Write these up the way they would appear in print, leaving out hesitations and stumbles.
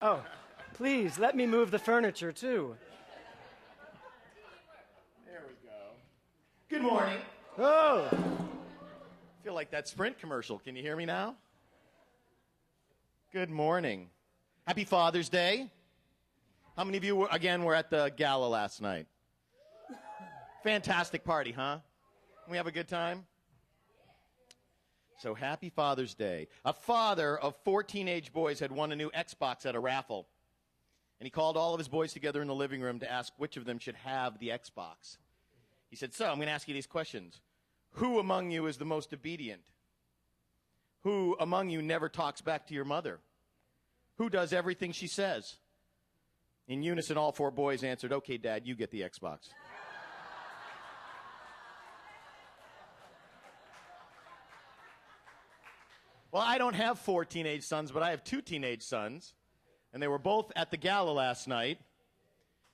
Oh, please, let me move the furniture, too. There we go. Good morning. Oh! I feel like that Sprint commercial. Can you hear me now? Good morning. Happy Father's Day. How many of you, were at the gala last night? Fantastic party, huh? We have a good time? So happy Father's Day. A father of 4 teenage boys had won a new Xbox at a raffle. And he called all of his boys together in the living room to ask which of them should have the Xbox. He said, so I'm going to ask you these questions. Who among you is the most obedient? Who among you never talks back to your mother? Who does everything she says? In unison, all 4 boys answered, okay, Dad, you get the Xbox. Well, I don't have 4 teenage sons, but I have 2 teenage sons. And they were both at the gala last night.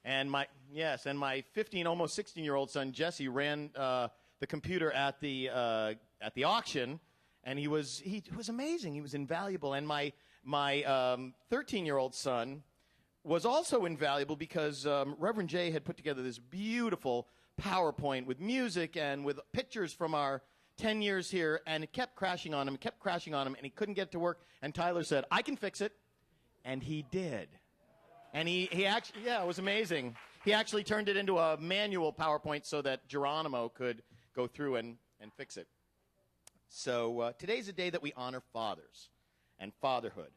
And my 15, almost 16-year-old son, Jesse, ran the computer at the auction. And he was amazing. He was invaluable. And my 13-year-old son was also invaluable because Reverend Jay had put together this beautiful PowerPoint with music and with pictures from our 10 years here, and it kept crashing on him, and he couldn't get it to work. And Tyler said, I can fix it. And he did. And he actually, it was amazing. He actually turned it into a manual PowerPoint so that Geronimo could go through and fix it. So today's a day that we honor fathers and fatherhood.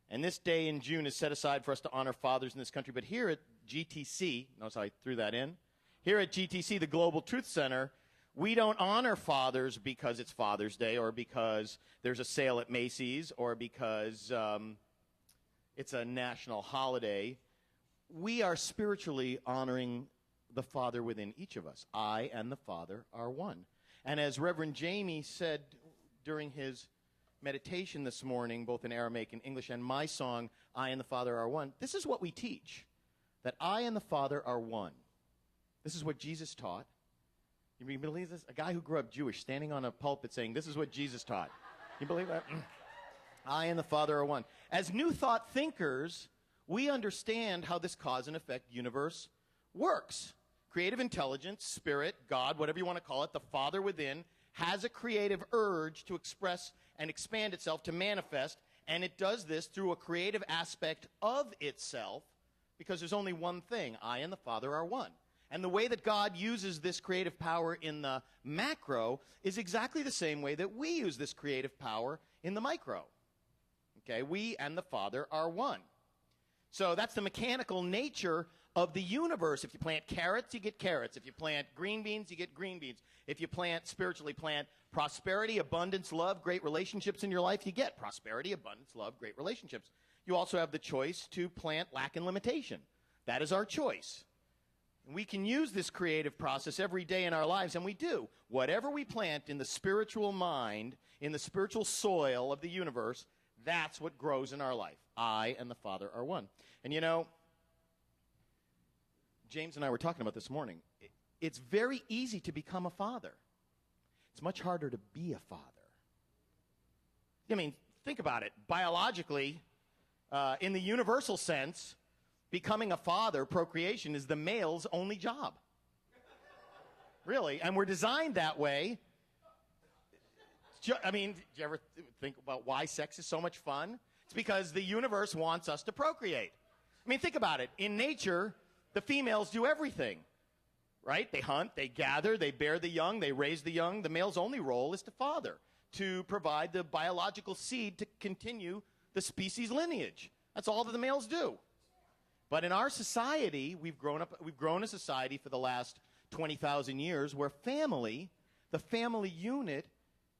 And this day in June is set aside for us to honor fathers in this country. But here at GTC, notice how I threw that in. Here at GTC, the Global Truth Center, we don't honor fathers because it's Father's Day or because there's a sale at Macy's or because it's a national holiday. We are spiritually honoring the Father within each of us. I and the Father are one. And as Reverend Jamie said during his meditation this morning, both in Aramaic and English, and my song, I and the Father are one, this is what we teach, that I and the Father are one. This is what Jesus taught. You believe this? A guy who grew up Jewish standing on a pulpit saying, this is what Jesus taught. You believe that? I and the Father are one. As New Thought thinkers, we understand how this cause and effect universe works. Creative intelligence, spirit, God, whatever you want to call it, the Father within, has a creative urge to express and expand itself, to manifest, and it does this through a creative aspect of itself, because there's only one thing, I and the Father are one. And the way that God uses this creative power in the macro is exactly the same way that we use this creative power in the micro. Okay, we and the Father are one. So that's the mechanical nature of the universe. If you plant carrots, you get carrots. If you plant green beans, you get green beans. If you spiritually plant prosperity, abundance, love, great relationships in your life, you get prosperity, abundance, love, great relationships. You also have the choice to plant lack and limitation. That is our choice. We can use this creative process every day in our lives, and we do. Whatever we plant in the spiritual mind, in the spiritual soil of the universe, that's what grows in our life. I and the Father are one. And you know, James and I were talking about this morning. It's very easy to become a father. It's much harder to be a father. I mean, think about it. Biologically, in the universal sense, becoming a father, procreation, is the male's only job. Really. And we're designed that way. I mean, did you ever think about why sex is so much fun? It's because the universe wants us to procreate. I mean, think about it. In nature, the females do everything, right? They hunt, they gather, they bear the young, they raise the young. The male's only role is to father, to provide the biological seed to continue the species lineage. That's all that the males do. But in our society, we've grown a society for the last 20,000 years where family, the family unit,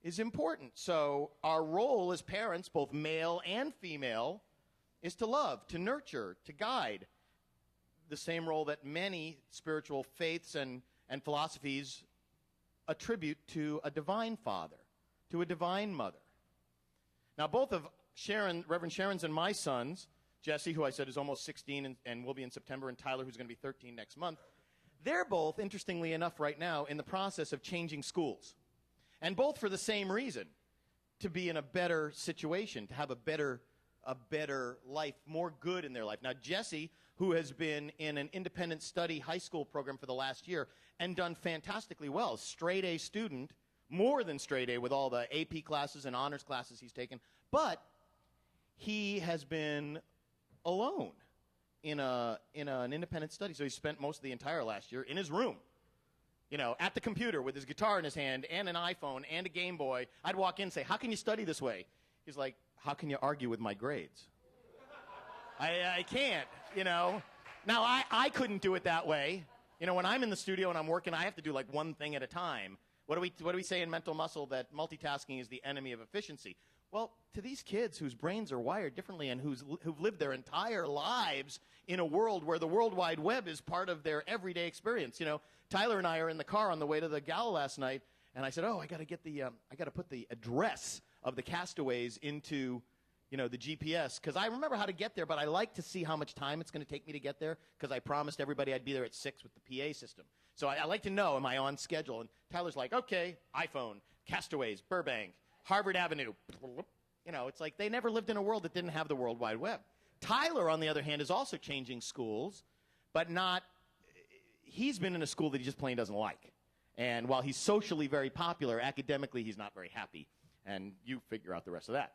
is important. So our role as parents, both male and female, is to love, to nurture, to guide. The same role that many spiritual faiths and philosophies attribute to a divine father, to a divine mother. Now, both of Reverend Sharon's and my sons, Jesse, who I said is almost 16 and will be in September, and Tyler, who's going to be 13 next month, they're both, interestingly enough, right now in the process of changing schools. And both for the same reason, to be in a better situation, to have a better a better life, more good in their life. Now, Jesse, who has been in an independent study high school program for the last year and done fantastically well, straight A student, more than straight A with all the AP classes and honors classes he's taken, but he has been alone in an independent study. So he spent most of the entire last year in his room, at the computer with his guitar in his hand and an iPhone and a Game Boy. I'd walk in and say, "How can you study this way?" He's like, "How can you argue with my grades?" I can't, Now, I couldn't do it that way. When I'm in the studio and I'm working, I have to do like one thing at a time. What do we say in Mental Muscle? That multitasking is the enemy of efficiency. Well, to these kids whose brains are wired differently and who've lived their entire lives in a world where the World Wide Web is part of their everyday experience. Tyler and I are in the car on the way to the gala last night, and I said, "Oh, I got to put the address of the castaways into, the GPS, because I remember how to get there, but I like to see how much time it's going to take me to get there, because I promised everybody I'd be there at 6 with the PA system. So I like to know, am I on schedule?" And Tyler's like, "Okay, iPhone, Castaways, Burbank, Harvard Avenue." It's like they never lived in a world that didn't have the World Wide Web. Tyler, on the other hand, is also changing schools, but he's been in a school that he just plain doesn't like. And while he's socially very popular, academically he's not very happy. And you figure out the rest of that.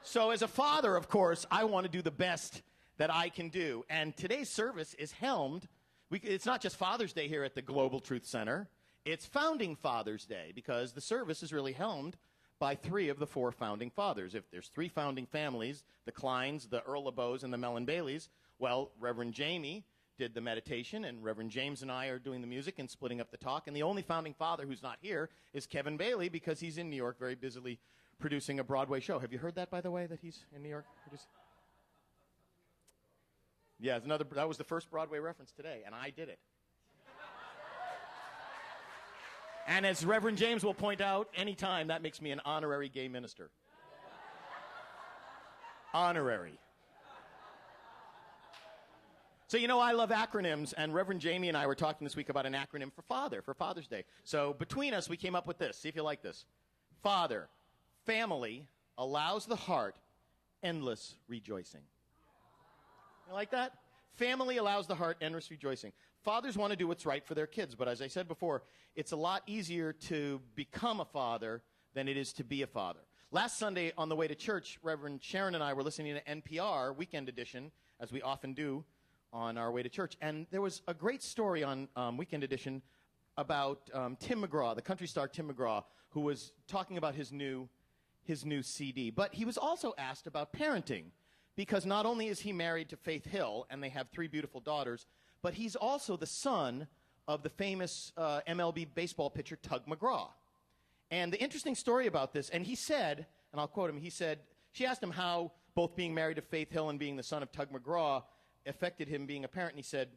So as a father, of course, I want to do the best that I can do. And today's service is helmed. It's not just Father's Day here at the Global Truth Center. It's Founding Father's Day, because the service is really helmed by 3 of the 4 founding fathers. If there's 3 founding families, the Kleins, the Earl LeBeaus, and the Mellon Baileys, well, Reverend Jamie did the meditation, and Reverend James and I are doing the music and splitting up the talk. And the only founding father who's not here is Kevin Bailey, because he's in New York very busily producing a Broadway show. Have you heard that, by the way, that he's in New York producing? Yeah, that was the first Broadway reference today, and I did it. And as Reverend James will point out anytime, that makes me an honorary gay minister. Honorary. So, I love acronyms, and Reverend Jamie and I were talking this week about an acronym for Father's Day. So between us, we came up with this. See if you like this. Father, family allows the heart endless rejoicing. You like that? Family allows the heart endless rejoicing. Fathers want to do what's right for their kids, but as I said before, it's a lot easier to become a father than it is to be a father. Last Sunday on the way to church, Reverend Sharon and I were listening to NPR, Weekend Edition, as we often do on our way to church, and there was a great story on Weekend Edition about Tim McGraw, the country star Tim McGraw, who was talking about his new CD. But he was also asked about parenting, because not only is he married to Faith Hill, and they have 3 beautiful daughters, but he's also the son of the famous MLB baseball pitcher Tug McGraw. And the interesting story about this, and he said, and I'll quote him, she asked him how both being married to Faith Hill and being the son of Tug McGraw affected him being a parent, and he said,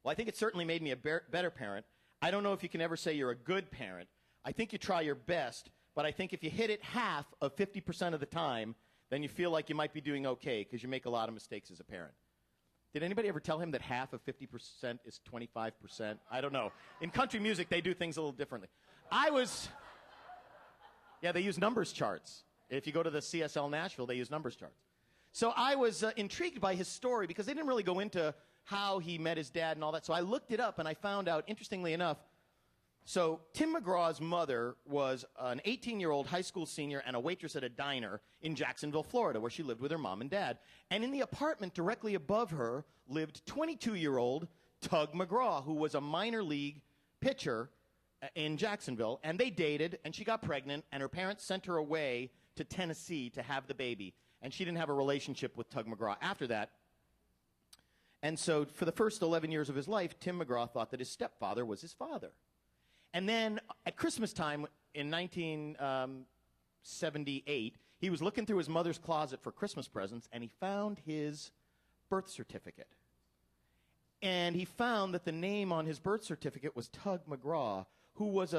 "Well, I think it certainly made me a better parent. I don't know if you can ever say you're a good parent. I think you try your best, but I think if you hit it half of 50% of the time, then you feel like you might be doing okay, because you make a lot of mistakes as a parent." Did anybody ever tell him that half of 50% is 25%? I don't know. In country music, they do things a little differently. They use numbers charts. If you go to the CSL Nashville, they use numbers charts. So I was intrigued by his story, because they didn't really go into how he met his dad and all that. So I looked it up, and I found out, interestingly enough, so Tim McGraw's mother was an 18-year-old high school senior and a waitress at a diner in Jacksonville, Florida, where she lived with her mom and dad. And in the apartment directly above her lived 22-year-old Tug McGraw, who was a minor league pitcher in Jacksonville. And they dated, and she got pregnant, and her parents sent her away to Tennessee to have the baby. And she didn't have a relationship with Tug McGraw after that. And so for the first 11 years of his life, Tim McGraw thought that his stepfather was his father. And then at Christmas time in 1978, he was looking through his mother's closet for Christmas presents, and he found his birth certificate. And he found that the name on his birth certificate was Tug McGraw, who was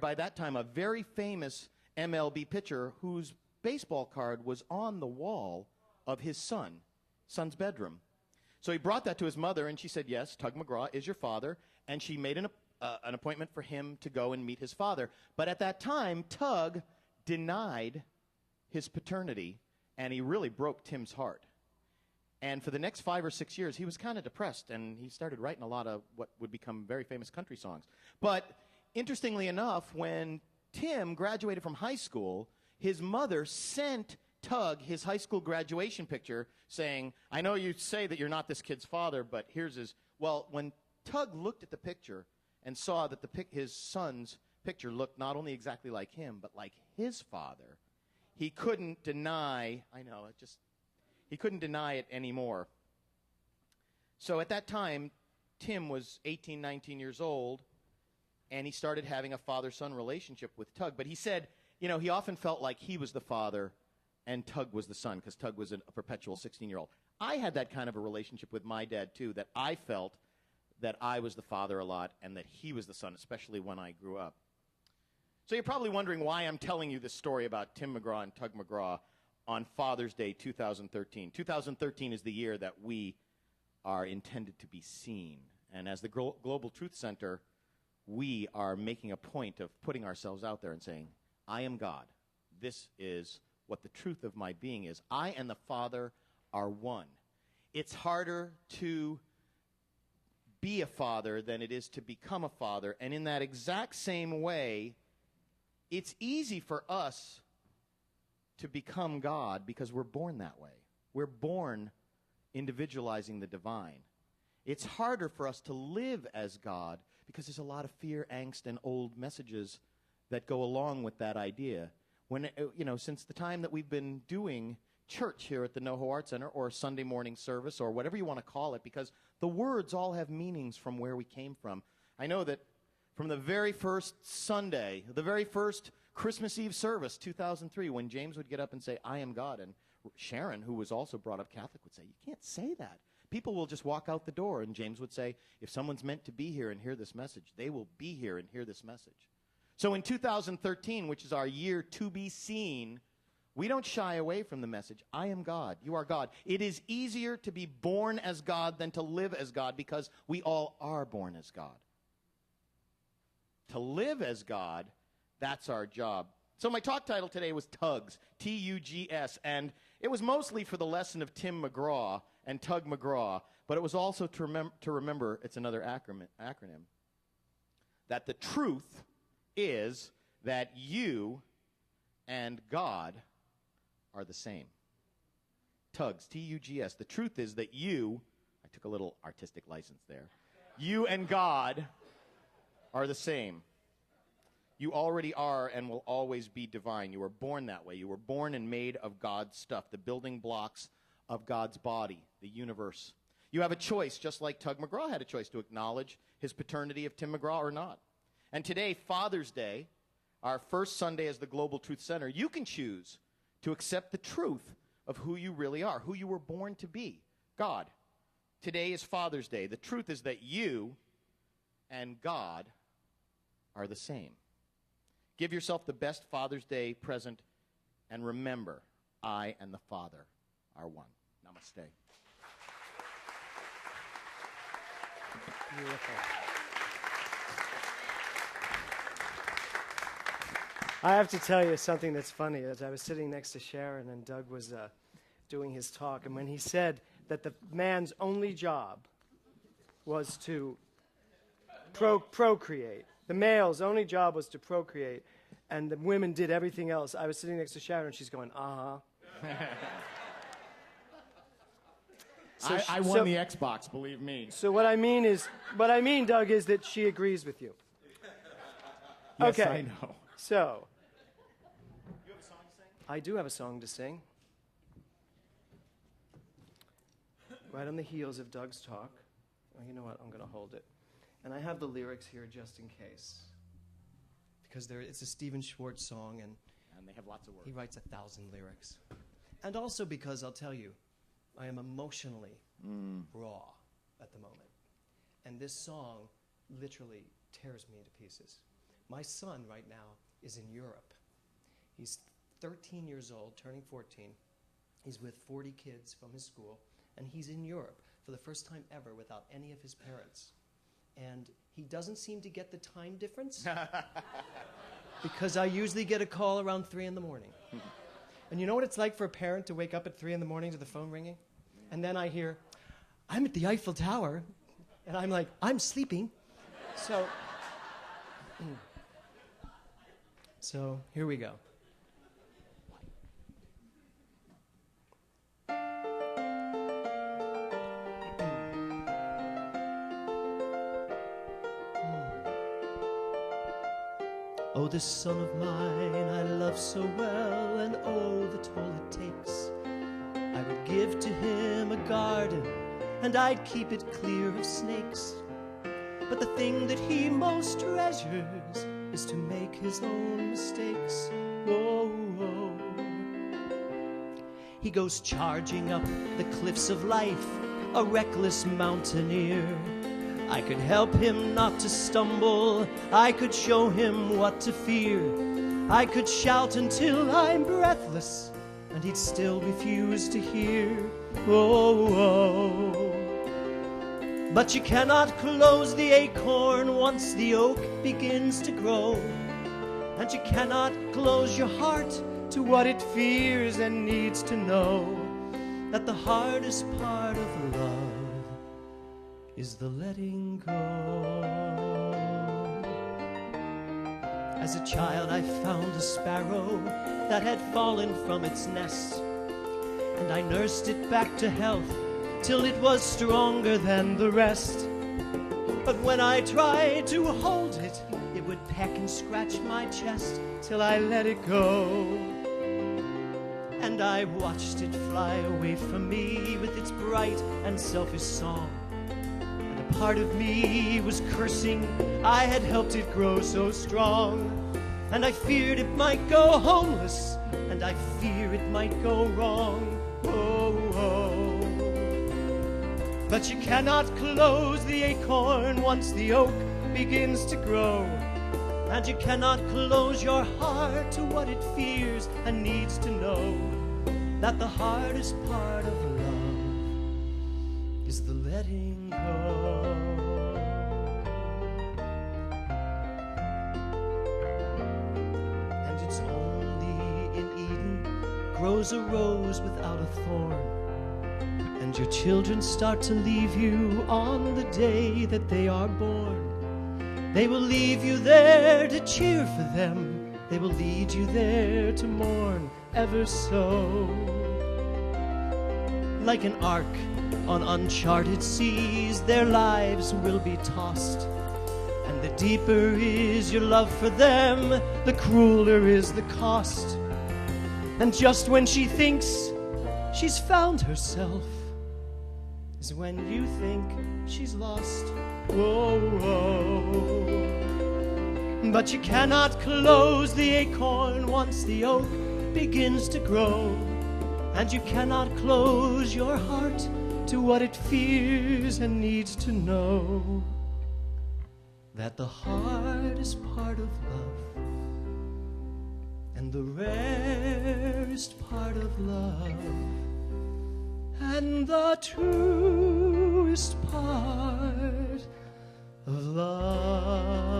by that time, a very famous MLB pitcher whose baseball card was on the wall of his son's bedroom. So he brought that to his mother, and she said, "Yes, Tug McGraw is your father," and she made an appointment for him to go and meet his father. But at that time, Tug denied his paternity, and he really broke Tim's heart. And for the next 5 or 6 years, he was kind of depressed, and he started writing a lot of what would become very famous country songs. But interestingly enough, when Tim graduated from high school, his mother sent Tug his high school graduation picture saying, I know you say that you're not this kid's father, but here's his. Well, when Tug looked at the picture and saw that his son's picture looked not only exactly like him, but like his father, he couldn't deny, he couldn't deny it anymore. So at that time, Tim was 18, 19 years old, and he started having a father-son relationship with Tug. But he said, he often felt like he was the father and Tug was the son, because Tug was a perpetual 16-year-old. I had that kind of a relationship with my dad, too, that I felt that I was the father a lot and that he was the son, especially when I grew up. So you're probably wondering why I'm telling you this story about Tim McGraw and Tug McGraw on Father's Day 2013. 2013 is the year that we are intended to be seen. And as the Global Truth Center, we are making a point of putting ourselves out there and saying, I am God. This is what the truth of my being is. I and the Father are one. It's harder to be a father than it is to become a father. And in that exact same way, it's easy for us to become God because we're born that way. We're born individualizing the divine. It's harder for us to live as God because there's a lot of fear, angst, and old messages that go along with that idea. When, since the time that we've been doing church here at the NoHo Art Center, or Sunday morning service, or whatever you want to call it, because the words all have meanings from where we came from. I know that from the very first Sunday, the very first Christmas Eve service, 2003, when James would get up and say, I am God, and Sharon, who was also brought up Catholic, would say, you can't say that. People will just walk out the door, and James would say, if someone's meant to be here and hear this message, they will be here and hear this message. So in 2013, which is our year to be seen, we don't shy away from the message, I am God, you are God. It is easier to be born as God than to live as God because we all are born as God. To live as God, that's our job. So my talk title today was Tugs, T-U-G-S, and it was mostly for the lesson of Tim McGraw and Tug McGraw, but it was also to remember, it's another acronym, that the truth is that you and God are the same. Tugs, T-U-G-S. The truth is that you, I took a little artistic license there, you and God are the same. You already are and will always be divine. You were born that way. You were born and made of God's stuff, the building blocks of God's body, the universe. You have a choice, just like Tug McGraw had a choice to acknowledge his paternity of Tim McGraw or not. And today, Father's Day, our first Sunday as the Global Truth Center, you can choose to accept the truth of who you really are, who you were born to be, God. Today is Father's Day. The truth is that you and God are the same. Give yourself the best Father's Day present, and remember, I and the Father are one. Namaste. Beautiful. I have to tell you something that's funny. As I was sitting next to Sharon and Doug was doing his talk, and when he said that the man's only job was to procreate, the male's only job was to procreate, and the women did everything else, I was sitting next to Sharon, and she's going, So I won the Xbox, believe me. So what I mean, Doug, is that she agrees with you. Yes, Okay. I know. So, You have a song to sing? I do have a song to sing. Right on the heels of Doug's talk. Oh, you know what? I'm going to hold it. And I have the lyrics here just in case. Because it's a Stephen Schwartz song, and And they have lots of words. he writes 1,000 lyrics. And also because, I'll tell you, I am emotionally raw at the moment. And this song literally tears me to pieces. My son right now is in Europe. He's 13 years old, turning 14. He's with 40 kids from his school, and he's in Europe for the first time ever without any of his parents. And he doesn't seem to get the time difference because I usually get a call around 3 in the morning. And you know what it's like for a parent to wake up at 3 in the morning to the phone ringing? And then I hear, I'm at the Eiffel Tower. And I'm like, I'm sleeping. So here we go. Oh, this son of mine I love so well, and oh, the toll it takes. I would give to him a garden, and I'd keep it clear of snakes. But the thing that he most treasures is to make his own mistakes. Oh, oh. He goes charging up the cliffs of life, a reckless mountaineer. I could help him not to stumble, I could show him what to fear. I could shout until I'm breathless, and he'd still refuse to hear. Oh, oh. But you cannot close the acorn once the oak begins to grow. And you cannot close your heart to what it fears and needs to know. That the hardest part of love is the letting go. As a child I found a sparrow that had fallen from its nest, and I nursed it back to health till it was stronger than the rest. But when I tried to hold it, it would peck and scratch my chest till I let it go. And I watched it fly away from me with its bright and selfish song. And a part of me was cursing I had helped it grow so strong. And I feared it might go homeless, and I fear it might go wrong. Oh, oh. But you cannot close the acorn once the oak begins to grow. And you cannot close your heart to what it fears and needs to know. That the hardest part of love is the letting go. And it's only in Eden grows a rose without a thorn. And your children start to leave you on the day that they are born. They will leave you there to cheer for them. They will lead you there to mourn ever so. Like an ark on uncharted seas, their lives will be tossed. And the deeper is your love for them, the crueler is the cost. And just when she thinks she's found herself is when you think she's lost. Whoa, whoa. But you cannot close the acorn once the oak begins to grow. And you cannot close your heart to what it fears and needs to know. That the hardest part of love and the rarest part of love and the truest part of love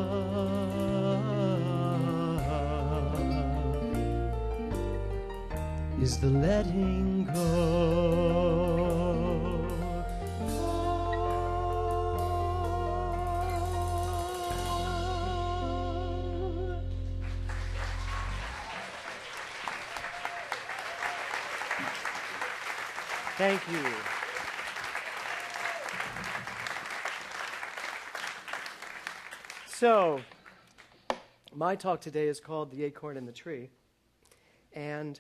is the letting go. Thank you. So, my talk today is called The Acorn in the Tree. And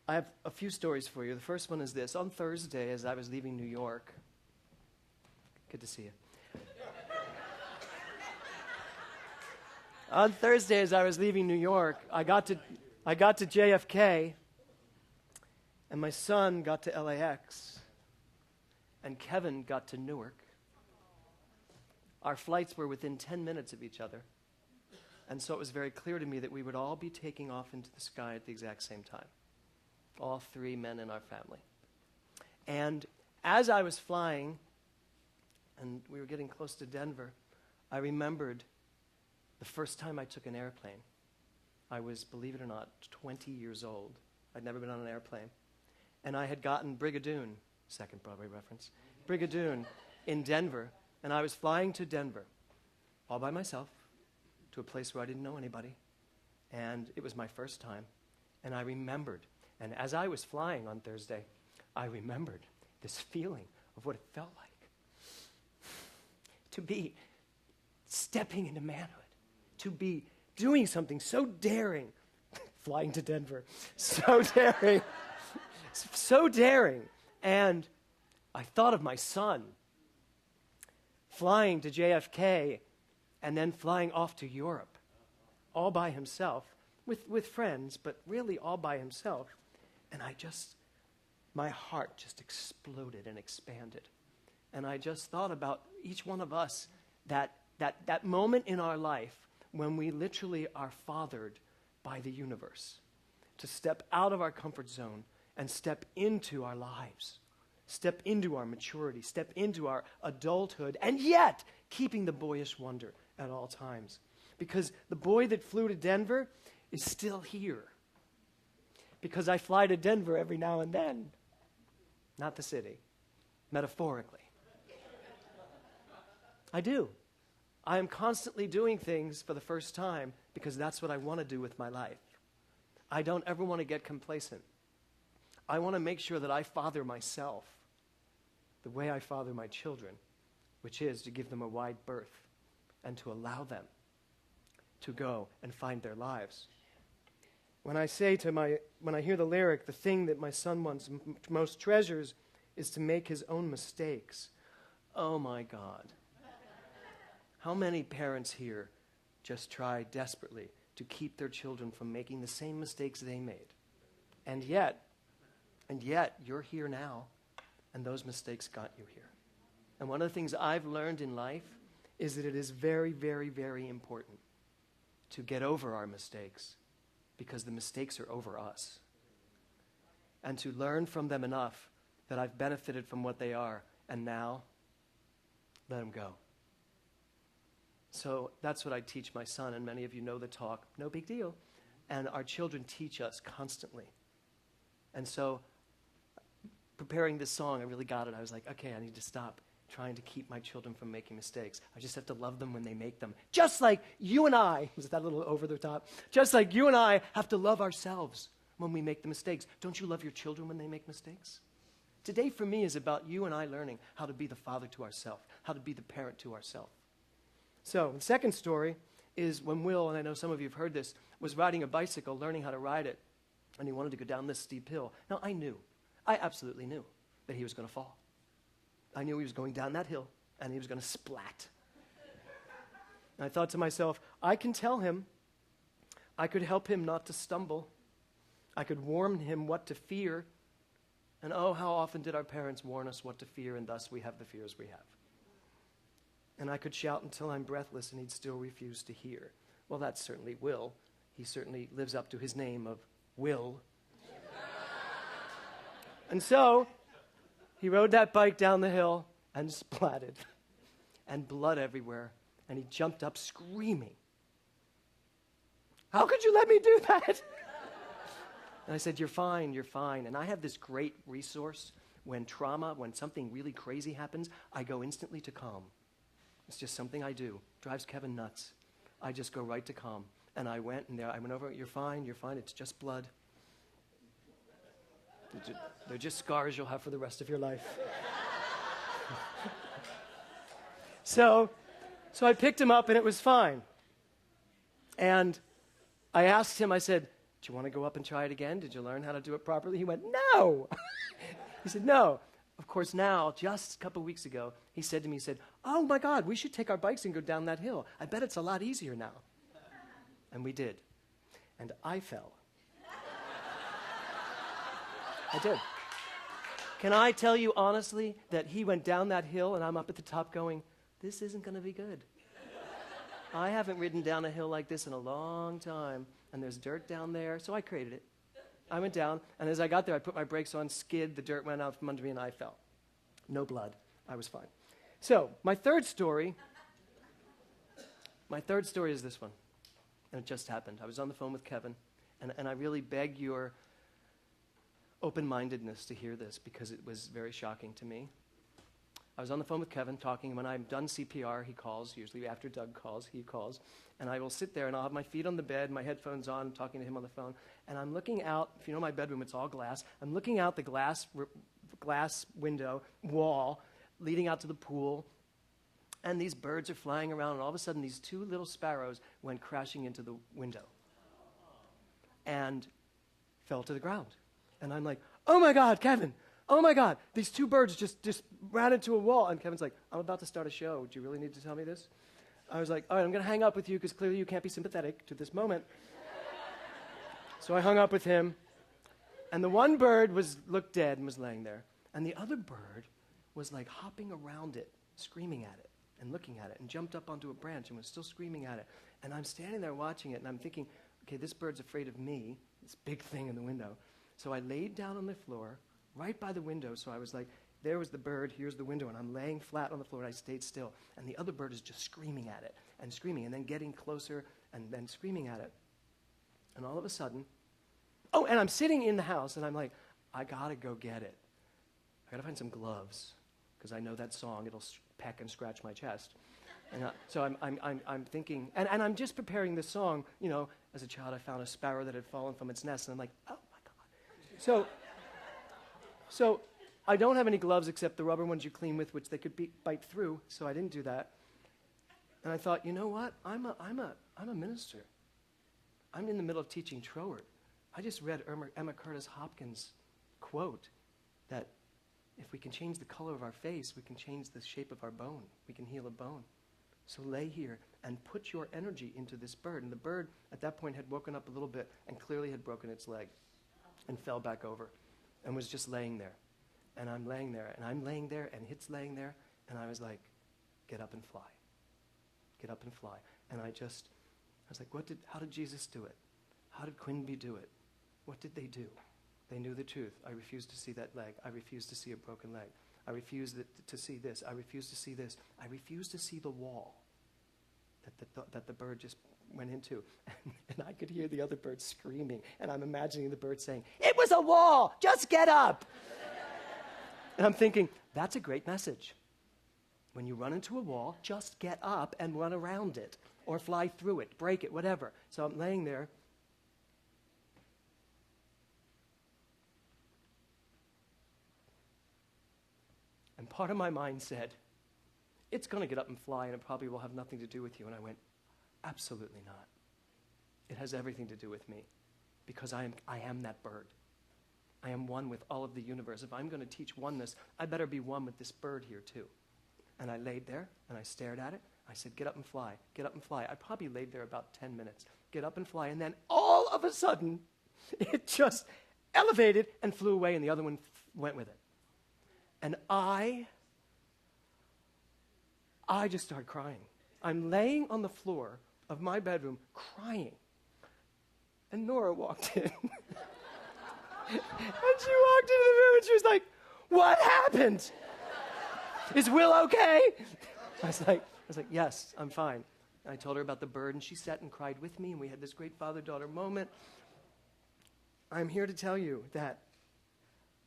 I have a few stories for you. The first one is this. On Thursday, as I was leaving New York, good to see you. On Thursday, as I was leaving New York, I got to JFK, and my son got to LAX, and Kevin got to Newark. Our flights were within 10 minutes of each other, and so it was very clear to me that we would all be taking off into the sky at the exact same time, all three men in our family. And as I was flying, and we were getting close to Denver, I remembered the first time I took an airplane. I was, believe it or not, 20 years old. I'd never been on an airplane. And I had gotten Brigadoon, second Broadway reference, Brigadoon in Denver. And I was flying to Denver all by myself to a place where I didn't know anybody. And it was my first time. And I remembered, and as I was flying on Thursday, I remembered this feeling of what it felt like to be stepping into manhood, to be doing something so daring, flying to Denver, so daring, so daring. And I thought of my son flying to JFK and then flying off to Europe all by himself, with friends, but really all by himself. And my heart just exploded and expanded. And I just thought about each one of us, that moment in our life when we literally are fathered by the universe, to step out of our comfort zone and step into our lives, step into our maturity, step into our adulthood, and yet keeping the boyish wonder at all times. Because the boy that flew to Denver is still here. Because I fly to Denver every now and then. Not the city, metaphorically. I do. I am constantly doing things for the first time because that's what I want to do with my life. I don't ever want to get complacent. I want to make sure that I father myself the way I father my children, which is to give them a wide berth and to allow them to go and find their lives. When I hear the lyric, the thing that my son most treasures is to make his own mistakes. Oh my God. How many parents here just try desperately to keep their children from making the same mistakes they made? And yet, you're here now, and those mistakes got you here. And one of the things I've learned in life is that it is very, very, very important to get over our mistakes, because the mistakes are over us. And to learn from them enough that I've benefited from what they are, and now, let them go. So that's what I teach my son, and many of you know the talk, no big deal. And our children teach us constantly. And so, preparing this song, I really got it. I was like, okay, I need to stop trying to keep my children from making mistakes. I just have to love them when they make them. Just like you and I, was that a little over the top? Just like you and I have to love ourselves when we make the mistakes. Don't you love your children when they make mistakes? Today for me is about you and I learning how to be the father to ourselves, how to be the parent to ourselves. So the second story is when Will, and I know some of you have heard this, was riding a bicycle, learning how to ride it, and he wanted to go down this steep hill. Now I absolutely knew that he was going to fall. I knew he was going down that hill, and he was going to splat. And I thought to myself, I can tell him. I could help him not to stumble. I could warn him what to fear. And oh, how often did our parents warn us what to fear, and thus we have the fears we have. And I could shout until I'm breathless, and he'd still refuse to hear. Well, that's certainly Will. He certainly lives up to his name of Will. And so, he rode that bike down the hill and splatted, and blood everywhere, and he jumped up screaming. How could you let me do that? And I said, you're fine, you're fine. And I have this great resource when something really crazy happens, I go instantly to calm. It's just something I do. Drives Kevin nuts. I just go right to calm. And I went over, you're fine, it's just blood. They're just scars you'll have for the rest of your life. So I picked him up, and it was fine. And I asked him, I said, do you want to go up and try it again? Did you learn how to do it properly? He went, no. He said, no. Of course, now, just a couple weeks ago, he said to me, oh my God, we should take our bikes and go down that hill. I bet it's a lot easier now. And we did. And I fell. I did. Can I tell you honestly that he went down that hill and I'm up at the top going, this isn't going to be good. I haven't ridden down a hill like this in a long time, and there's dirt down there, so I created it. I went down, and as I got there, I put my brakes on, skid, the dirt went out from under me, and I fell. No blood. I was fine. So, my third story is this one. And it just happened. I was on the phone with Kevin, and I really beg your open-mindedness to hear this because it was very shocking to me. I was on the phone with Kevin talking. When I'm done CPR, he calls. Usually after Doug calls, he calls. And I will sit there, and I'll have my feet on the bed, my headphones on, talking to him on the phone. And I'm looking out. If you know my bedroom, it's all glass. I'm looking out the glass window, wall, leading out to the pool. And these birds are flying around, and all of a sudden, these two little sparrows went crashing into the window and fell to the ground. And I'm like, oh, my God, Kevin. Oh, my God, these two birds just ran into a wall. And Kevin's like, I'm about to start a show. Do you really need to tell me this? I was like, all right, I'm going to hang up with you because clearly you can't be sympathetic to this moment. So I hung up with him. And the one bird looked dead and was laying there. And the other bird was like hopping around it, screaming at it and looking at it, and jumped up onto a branch and was still screaming at it. And I'm standing there watching it, and I'm thinking, okay, this bird's afraid of me, this big thing in the window. So I laid down on the floor, right by the window. So I was like, there was the bird, here's the window, and I'm laying flat on the floor, and I stayed still. And the other bird is just screaming at it, and screaming, and then getting closer, and then screaming at it. And all of a sudden, oh, and I'm sitting in the house, and I'm like, I gotta go get it. I gotta find some gloves, because I know that song, it'll peck and scratch my chest. And so I'm thinking, and I'm just preparing this song, you know, as a child I found a sparrow that had fallen from its nest, and I'm like, oh my God. So I don't have any gloves except the rubber ones you clean with, which they could bite through, so I didn't do that. And I thought, you know what? I'm a minister. I'm in the middle of teaching Troward. I just read Emma Curtis Hopkins' quote that if we can change the color of our face, we can change the shape of our bone. We can heal a bone. So lay here and put your energy into this bird. And the bird at that point had woken up a little bit and clearly had broken its leg and fell back over and was just laying there. And I'm laying there, and I'm laying there, and it's laying there, and I was like, get up and fly. Get up and fly. And I was like, how did Jesus do it? How did Quinby do it? What did they do? They knew the truth. I refused to see that leg. I refused to see a broken leg. I refused to see this. I refused to see this. I refused to see the wall that the bird just went into. And I could hear the other bird screaming. And I'm imagining the bird saying, it was a wall! Just get up! And I'm thinking, that's a great message. When you run into a wall, just get up and run around it. Or fly through it, break it, whatever. So I'm laying there. And part of my mind said, it's going to get up and fly, and it probably will have nothing to do with you. And I went, absolutely not. It has everything to do with me, because I am that bird. I am one with all of the universe. If I'm going to teach oneness, I better be one with this bird here too. And I laid there, and I stared at it. I said, get up and fly, get up and fly. I probably laid there about 10 minutes. Get up and fly. And then all of a sudden, it just elevated and flew away, and the other one went with it. And I just started crying. I'm laying on the floor of my bedroom crying. And Nora walked in. And she walked into the room and she was like, what happened? Is Will okay? I was like, yes, I'm fine. And I told her about the bird, and she sat and cried with me, and we had this great father-daughter moment. I'm here to tell you that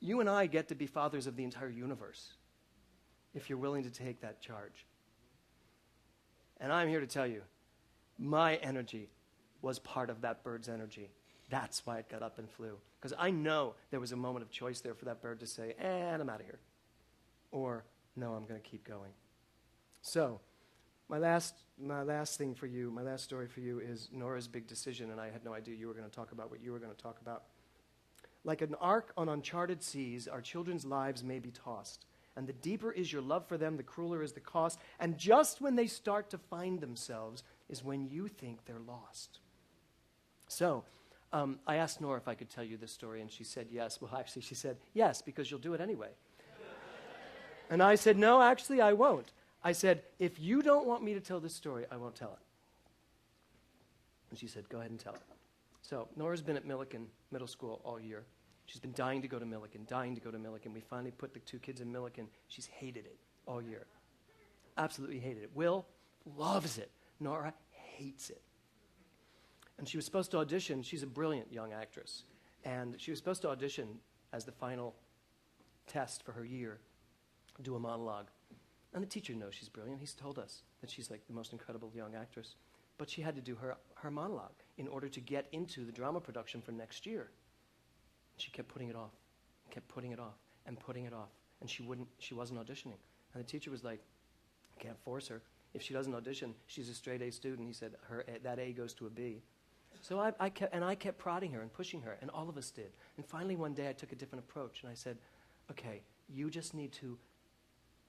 you and I get to be fathers of the entire universe if you're willing to take that charge. And I'm here to tell you, my energy was part of that bird's energy. That's why it got up and flew. Because I know there was a moment of choice there for that bird to say, and I'm out of here. Or, no, I'm going to keep going. So, my last thing for you, my last story for you is Nora's big decision, and I had no idea you were going to talk about what you were going to talk about. Like an ark on uncharted seas, our children's lives may be tossed. And the deeper is your love for them, the crueler is the cost. And just when they start to find themselves is when you think they're lost. So, I asked Nora if I could tell you this story, and she said yes. Well, actually, she said yes, because you'll do it anyway. And I said, no, actually, I won't. I said, if you don't want me to tell this story, I won't tell it. And she said, go ahead and tell it. So Nora's been at Millikan Middle School all year. She's been dying to go to Millikan, dying to go to Millikan. We finally put the two kids in Millikan. She's hated it all year. Absolutely hated it. Will loves it. Nora hates it. And she was supposed to audition. She's a brilliant young actress. And she was supposed to audition as the final test for her year, do a monologue. And the teacher knows she's brilliant. He's told us that she's like the most incredible young actress. But she had to do her monologue in order to get into the drama production for next year. She kept putting it off, kept putting it off, and putting it off. And she wasn't auditioning. And the teacher was like, I can't force her. If she doesn't audition, she's a straight A student. He said, that A goes to a B. So I kept prodding her and pushing her, and all of us did. And finally one day I took a different approach, and I said, okay, you just need to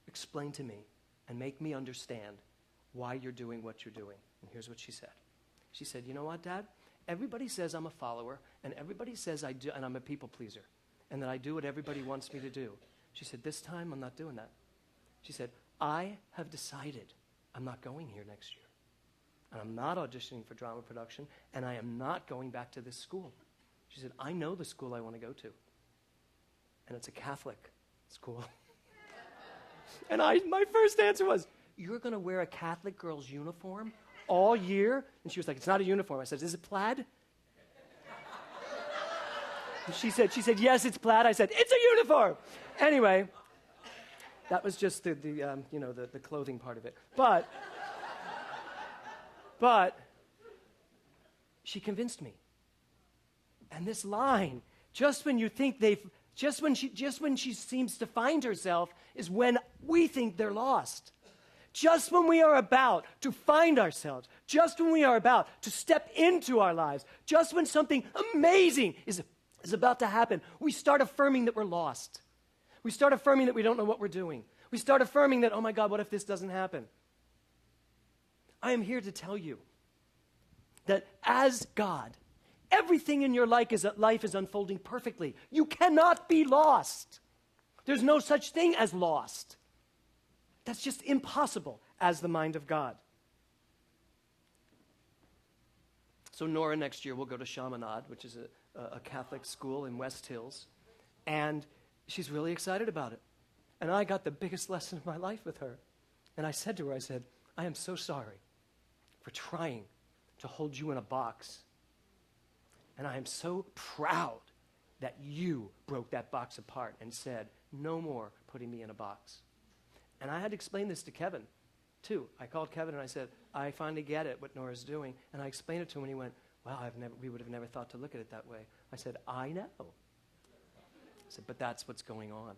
explain to me and make me understand why you're doing what you're doing. And here's what she said. She said, you know what, Dad? Everybody says I'm a follower, and everybody says I do, and I'm a people pleaser, and that I do what everybody wants me to do. She said, this time I'm not doing that. She said, I have decided I'm not going here next year. And I'm not auditioning for drama production, and I am not going back to this school. She said, I know the school I want to go to. And it's a Catholic school. And my first answer was, you're going to wear a Catholic girl's uniform all year? And she was like, it's not a uniform. I said, is it plaid? And she said, yes, it's plaid. I said, it's a uniform. Anyway, that was just the clothing part of it. But she convinced me. And this line, just when she seems to find herself, is when we think they're lost. Just when we are about to find ourselves, just when we are about to step into our lives, just when something amazing is about to happen, we start affirming that we're lost. We start affirming that we don't know what we're doing. We start affirming that, oh my God, what if this doesn't happen? I am here to tell you that as God, everything in your life is unfolding perfectly. You cannot be lost. There's no such thing as lost. That's just impossible as the mind of God. So Nora next year will go to Chaminade, which is a Catholic school in West Hills, and she's really excited about it. And I got the biggest lesson of my life with her. And I said to her, I am so sorry for trying to hold you in a box. And I am so proud that you broke that box apart and said, no more putting me in a box. And I had to explain this to Kevin, too. I called Kevin and I said, I finally get it, what Nora's doing. And I explained it to him and he went, wow, we would have never thought to look at it that way. I said, I know. I said, but that's what's going on.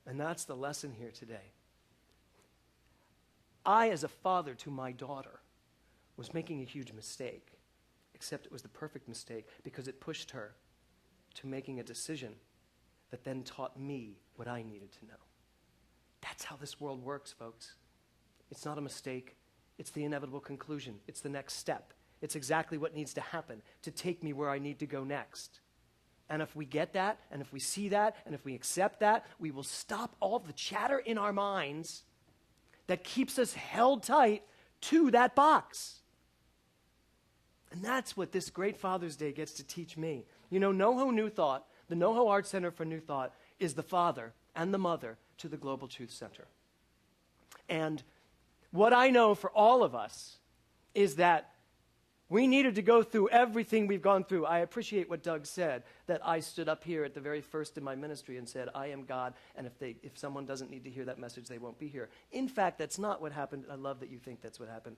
And that's the lesson here today. I, as a father to my daughter, was making a huge mistake, except it was the perfect mistake because it pushed her to making a decision that then taught me what I needed to know. That's how this world works, folks. It's not a mistake. It's the inevitable conclusion. It's the next step. It's exactly what needs to happen to take me where I need to go next. And if we get that, and if we see that, and if we accept that, we will stop all the chatter in our minds that keeps us held tight to that box. And that's what this great Father's Day gets to teach me. You know, NoHo New Thought, the NoHo Art Center for New Thought, is the father and the mother to the Global Truth Center. And what I know for all of us is that we needed to go through everything we've gone through. I appreciate what Doug said, that I stood up here at the very first in my ministry and said, I am God, and if someone doesn't need to hear that message, they won't be here. In fact, that's not what happened. I love that you think that's what happened.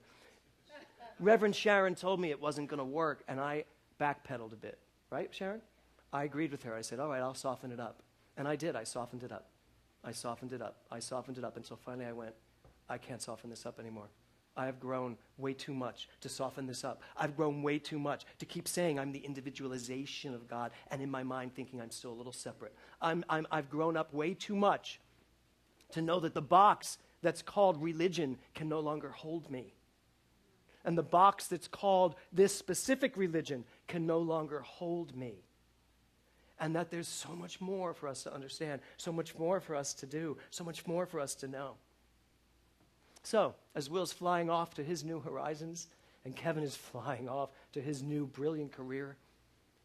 Reverend Sharon told me it wasn't going to work, and I backpedaled a bit. Right, Sharon? I agreed with her. I said, all right, I'll soften it up. And I did. I softened it up. I softened it up. I softened it up until finally I went, I can't soften this up anymore. I have grown way too much to soften this up. I've grown way too much to keep saying I'm the individualization of God and in my mind thinking I'm still a little separate. I've grown up way too much to know that the box that's called religion can no longer hold me. And the box that's called this specific religion can no longer hold me. And that there's so much more for us to understand, so much more for us to do, so much more for us to know. So, as Will's flying off to his new horizons, and Kevin is flying off to his new brilliant career,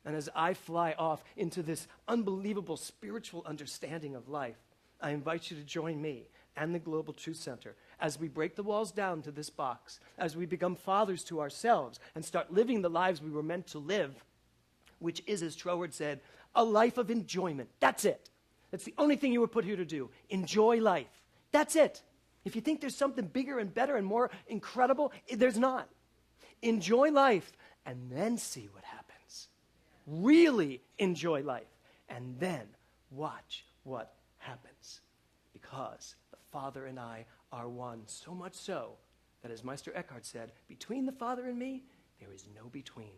and as I fly off into this unbelievable spiritual understanding of life, I invite you to join me and the Global Truth Center, as we break the walls down to this box, as we become fathers to ourselves and start living the lives we were meant to live, which is, as Troward said, a life of enjoyment. That's it. That's the only thing you were put here to do. Enjoy life. That's it. If you think there's something bigger and better and more incredible, there's not. Enjoy life and then see what happens. Really enjoy life and then watch what happens. Because the Father and I are one, so much so that, as Meister Eckhart said, between the Father and me, there is no between.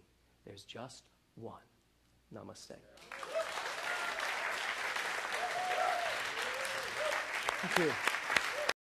There's just one. Namaste. Thank you.